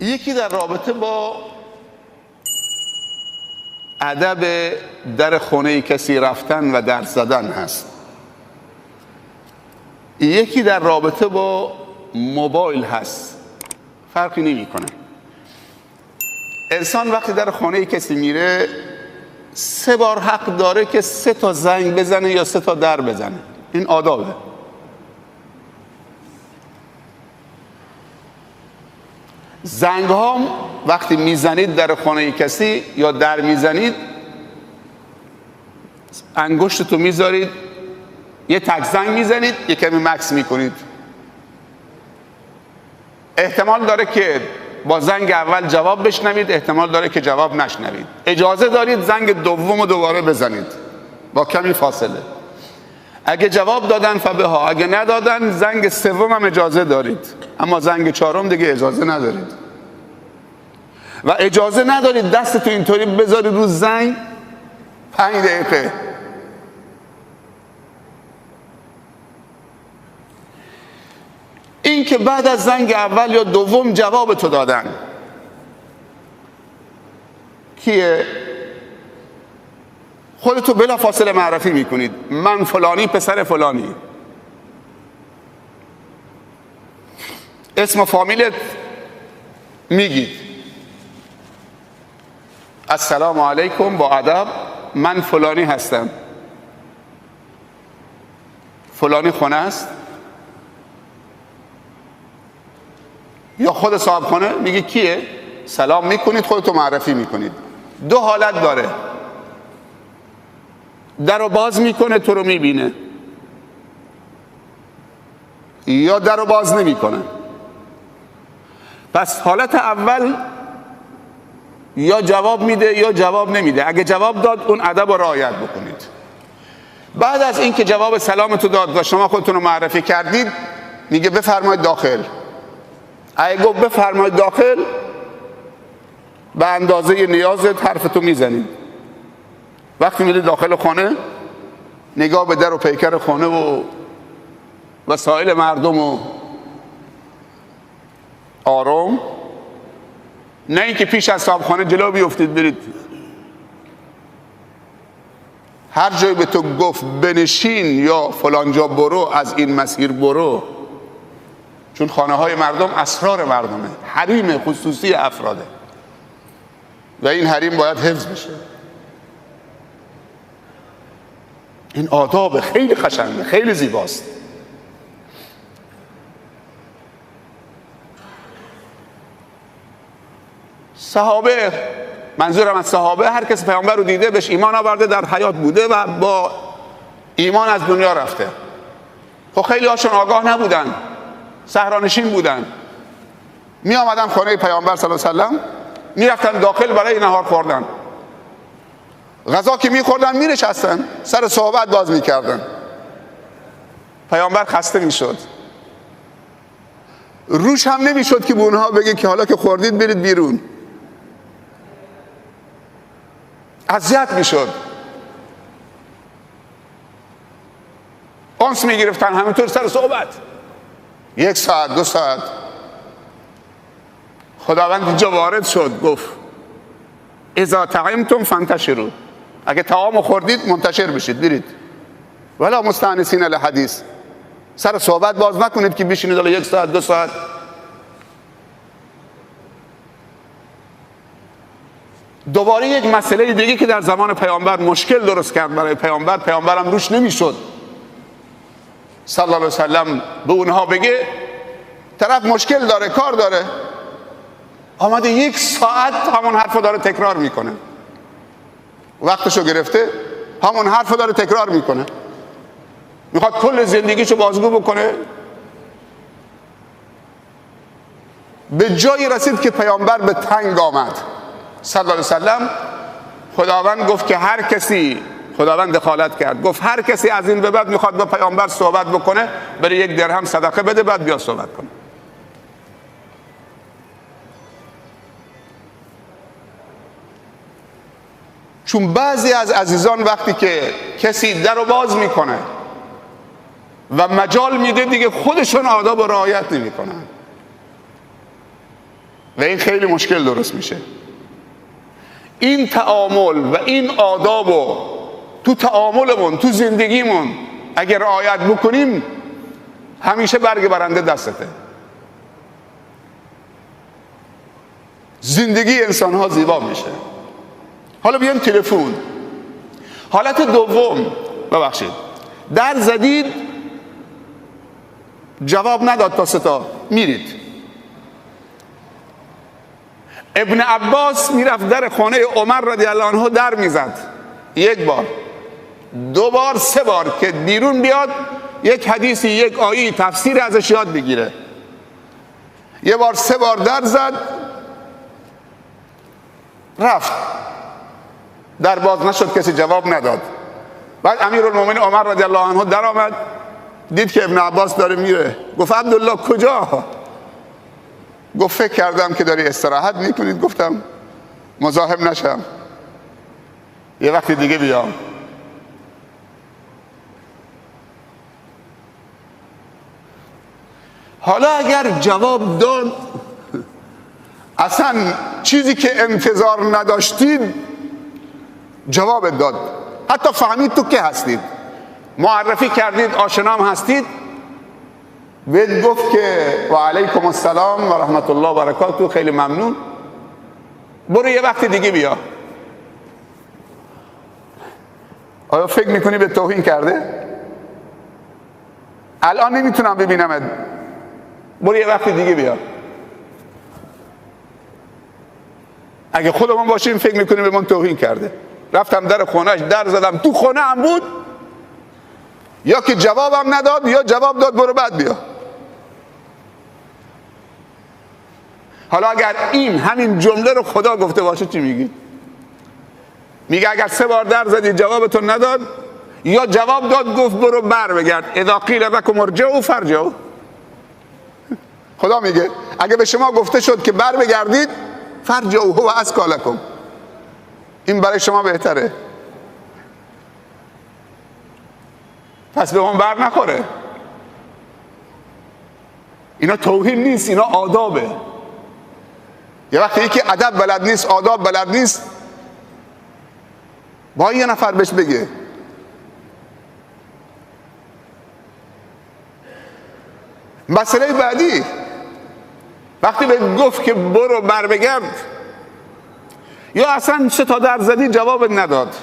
یکی در رابطه با ادب در خانه کسی رفتن و در زدن هست. یکی در رابطه با موبایل هست. فرقی نمی‌کنه. انسان وقتی در خانه کسی میره 3 بار حق داره که 3 تا زنگ بزنه یا 3 تا در بزنه. این آدابه. زنگ ها وقتی میزنید در خانه کسی یا در میزنید، انگشتتو میذارید یه تک زنگ میزنید، یه کمی مکس میکنید. احتمال داره که با زنگ اول جواب بشنوید، احتمال داره که جواب نشنوید. اجازه دارید زنگ دوم رو دوباره بزنید با کمی فاصله. اگه جواب دادن فبها، اگه ندادن زنگ سوم هم اجازه دارید، اما زنگ 4م دیگه اجازه ندارید. و اجازه ندارید دستتو اینطوری بذارید رو زنگ 5 دقیقه. این که بعد از زنگ اول یا دوم جواب تو دادن، کیه؟ خودتو بلا فاصله معرفی میکنید. من فلانی پسر فلانی، اسم و فامیلت میگید، السلام علیکم، با ادب، من فلانی هستم. فلانی خونه است یا خود صاحب خونه؟ میگی کیه؟ سلام میکنید، خودتو معرفی میکنید. 2 حالت داره: در رو باز میکنه تو رو میبینه، یا در رو باز نمیکنه. پس حالت اول یا جواب میده یا جواب نمیده. اگه جواب داد اون ادب رو رعایت بکنید. بعد از اینکه جواب سلامتو داد و شما خودتون رو معرفی کردید، میگه بفرمایید داخل. اگه گفت بفرمایید داخل، به اندازه نیازت حرفتو میزنید. وقتی میری داخل خانه، نگاه به در و پیکر خانه و وسایل مردم و آروم، نه اینکه پیش از صاحب خانه جلو بیفتید برید. هر جایی به تو گفت بنشین یا فلانجا برو، از این مسیر برو. چون خانه های مردم اسرار مردمه، حریم خصوصی افراده و این حریم باید حفظ بشه. این آداب خیلی قشنگه، خیلی زیباست. صحابه، منظورم از صحابه هر کس پیامبر رو دیده، بهش ایمان آورده، در حیات بوده و با ایمان از دنیا رفته. خب خیلی هاشون آگاه نبودن، صحرانشین بودن. می آمدن خانه پیامبر صلی الله علیه و سلم، می رفتن داخل برای نهار خوردن. غذا که می خوردن می نشستن، سر صحبت باز می کردن. پیامبر خسته می شد، روش هم نمی شد که به اونها بگه که حالا که خوردید برید بیرون. اذیت می شد، انس می گرفتن همینطور سر صحبت 1 ساعت 2 ساعت. خداوند اینجا وارد شد، گفت اذا طعمتم فانتشروا، اگه طعام خوردید منتشر بشید، برید. ولا مستانسین لحدیث، سر صحبت باز نکنید که بشینید حالا 1 ساعت 2 ساعت. دوباره یک مسئله دیگه که در زمان پیامبر مشکل درست کرد برای پیامبرم روش نمیشد صلی الله علیه و سلم به اونها بگه طرف مشکل داره، کار داره، آمده 1 ساعت همون حرفو داره تکرار میکنه، وقتشو گرفته همون حرفو داره تکرار میکنه، میخواد کل زندگیشو بازگو بکنه. به جایی رسید که پیامبر به تنگ آمد صلی الله علیه و سلم. خداوند گفت که هر کسی، خداوند دخالت کرد، گفت هر کسی از این به بعد میخواد با پیامبر صحبت بکنه، بره 1 درهم صدقه بده، بعد بیا صحبت کنه. چون بعضی از عزیزان وقتی که کسی در رو باز میکنه و مجال میده، دیگه خودشون آداب و رعایت نمیکنن. و این خیلی مشکل درست میشه. این تعامل و این آدابو تو تعاملمون تو زندگیمون اگر رعایت بکنیم همیشه برگ برنده دستته. زندگی انسان ها زیبا میشه. حالا بیایم تلفن. حالت دوم، ببخشید، در زدید جواب نداد تا 3 تا میرید. ابن عباس میرفت در خانه عمر رضی الله عنه در میزد، 1 بار 2 بار 3 بار که بیرون بیاد یک حدیثی یک آیه تفسیر ازش یاد بگیره. 1 بار 3 بار در زد، رفت، در باز نشد، کسی جواب نداد. بعد امیرالمومنین عمر رضی الله عنه در آمد، دید که ابن عباس داره میره، گفت عبدالله کجا؟ گفت فکر کردم که داری استراحت میکنید، گفتم مزاحم نشم، یه وقت دیگه بیام. حالا اگر جواب داد، اصلا چیزی که انتظار نداشتید جواب داد، حتی فهمید تو که هستید، معرفی کردید آشنام هستید، بهت گفت که و علیکم السلام و رحمت الله و برکاته، خیلی ممنون، برو یه وقت دیگه بیا. آیا فکر میکنی به توهین کرده؟ الان نمیتونم ببینمت، برو یه وقت دیگه بیا. اگه خودمون باشیم فکر میکنیم به من توهین کرده. رفتم در خونهش در زدم، تو خونه هم بود، یا که جوابم نداد یا جواب داد برو بعد بیا. حالا اگر این همین جمله رو خدا گفته باشه چی میگی؟ میگه اگر 3 بار در زدی جوابتون نداد، یا جواب داد گفت برو بر بگرد، اذا قیل لکم ارجعوا فارجعوا. خدا میگه اگه به شما گفته شد که بر بگردید، فارجعوا هو ازکی لکم، این برای شما بهتره. پس به من بر نخوره. اینا توهین نیست، اینا آدابه. یه وقتی یکی ادب بلد نیست، آداب بلد نیست، با یه نفر بهش بگه. مسئله بعدی، وقتی به گفت که برو بر بگرد، یا اصلا 3 تا در زدی جواب نداد،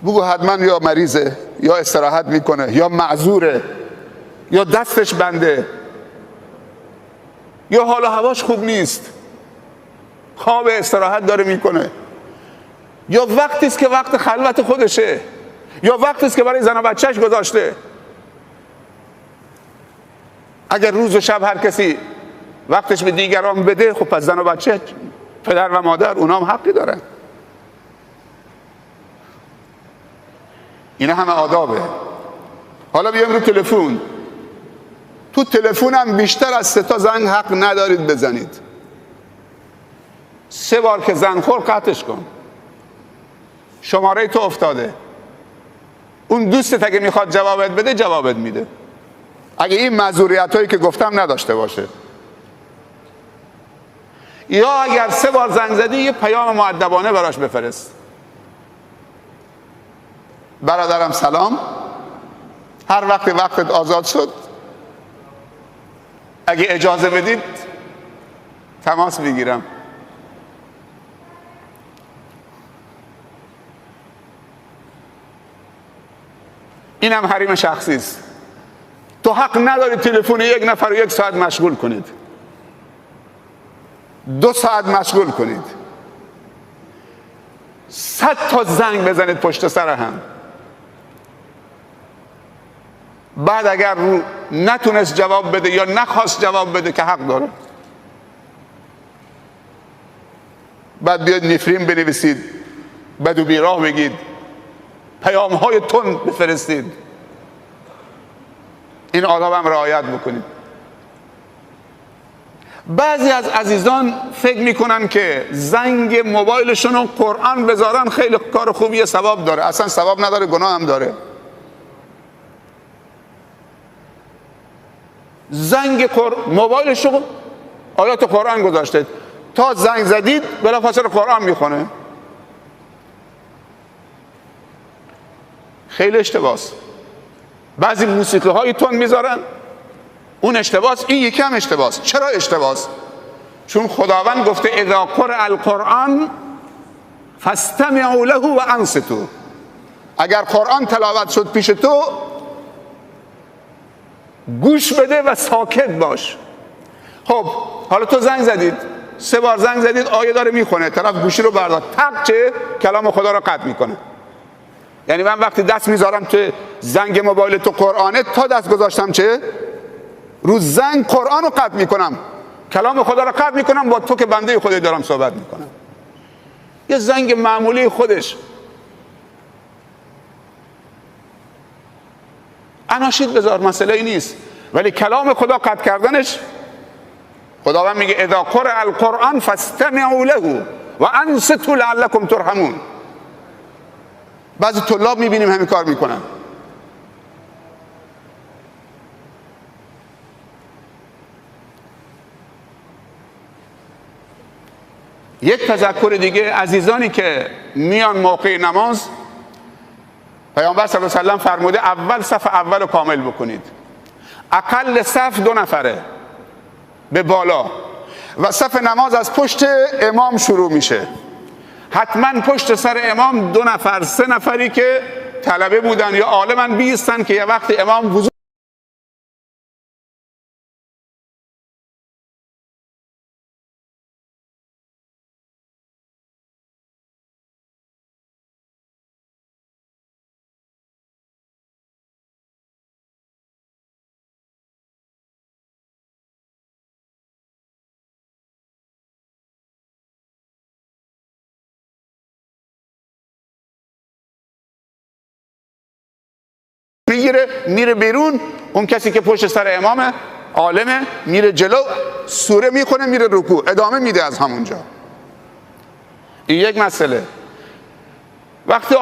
بگو حتما یا مریضه، یا استراحت میکنه، یا معذوره، یا دستش بنده، یا حال و هواش خوب نیست، خواب استراحت داره میکنه، یا وقتی است که وقت خلوت خودشه، یا وقتی است که برای زن و بچهش گذاشته. اگر روز و شب هر کسی وقتش به دیگران بده، خب پس زن و بچه، پدر و مادر، اونا هم حقی دارن. اینا همه آدابه. حالا بیایم رو تلفن. تو تلفن هم بیشتر از 3 تا زنگ حق ندارید بزنید. 3 بار که زنگ خور قطعش کن. شماره تو افتاده، اون دوستت اگه میخواد جوابت بده جوابت میده، اگه این معذوریت هایی که گفتم نداشته باشه. یا اگر 3 بار زنگ زدی یه پیام مؤدبانه براش بفرست. برادرم سلام، هر وقتت آزاد شد اگه اجازه بدید تماس بگیرم. اینم حریم شخصی است. تو حق نداری تلفن یک نفر رو 1 ساعت مشغول کنید، 2 ساعت مشغول کنید، 100 تا زنگ بزنید پشت سر هم. بعد اگر نتونست جواب بده یا نخواست جواب بده که حق داره، بعد بیاد نفرین بنویسید، بدو بیراه بگید، پیام های تند بفرستید. این آداب هم رعایت بکنید. بعضی از عزیزان فکر میکنن که زنگ موبایلشون رو قرآن بذارن خیلی کار خوبیه، ثواب داره. اصلا ثواب نداره، گناه هم داره. موبایلشون آیات قرآن گذاشته، تا زنگ زدید بلافاصله قرآن میخونه. خیلی اشتباس. بعضی موسیقی های تون میذارن، اون اشتباس، این یکی هم اشتباس. چرا اشتباس؟ چون خداوند گفته اذا قرئ القرآن فاستمعوا له و انصتوا. اگر قرآن تلاوت شد پیش تو، گوش بده و ساکت باش. خب حالا تو زنگ زدید، 3 بار زنگ زدید، آیه داره میخونه، طرف گوشی رو برداشت، تق چه کلام خدا رو قطع میکنه. یعنی من وقتی دست میذارم تو زنگ موبایل تو قرآنه، تا دست گذاشتم چه رو زنگ قرآن رو قطع میکنم، کلام خدا رو قطع میکنم، با تو که بنده خدا دارم صحبت میکنم. یه زنگ معمولی خودش، اناشید بذار، مسئله ای نیست، ولی کلام خدا قطع کردنش، خداوند میگه اذا قرئ القرآن فاستمعوا له و انصتوا لعلکم ترحمون. بعضی طلاب میبینیم همین کار میکنن. یک تذکر دیگه، عزیزانی که میان موقع نماز، پیامبر صلی الله علیه و سلم فرموده اول صف اول رو کامل بکنید، اقل صف 2 نفره به بالا، و صف نماز از پشت امام شروع میشه. حتما پشت سر امام 2 نفر 3 نفری که طلبه بودن یا عالمن بیستن که یه وقت امام وضو میگیره میره بیرون. اون کسی که پشت سر امام عالمه میره جلو، سوره میخونه، میره رکوع، ادامه میده از همونجا. این یک مسئله. وقتی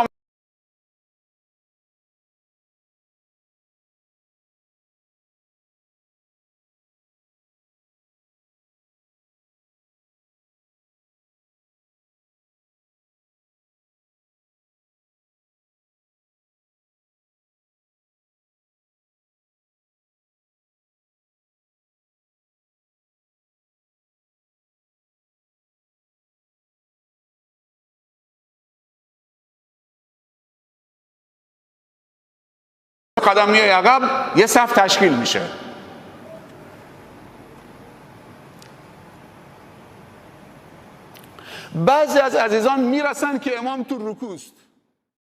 قدم میای عقب، یه صف تشکیل میشه. بعضی از عزیزان میرسن که امام تو رکوع است.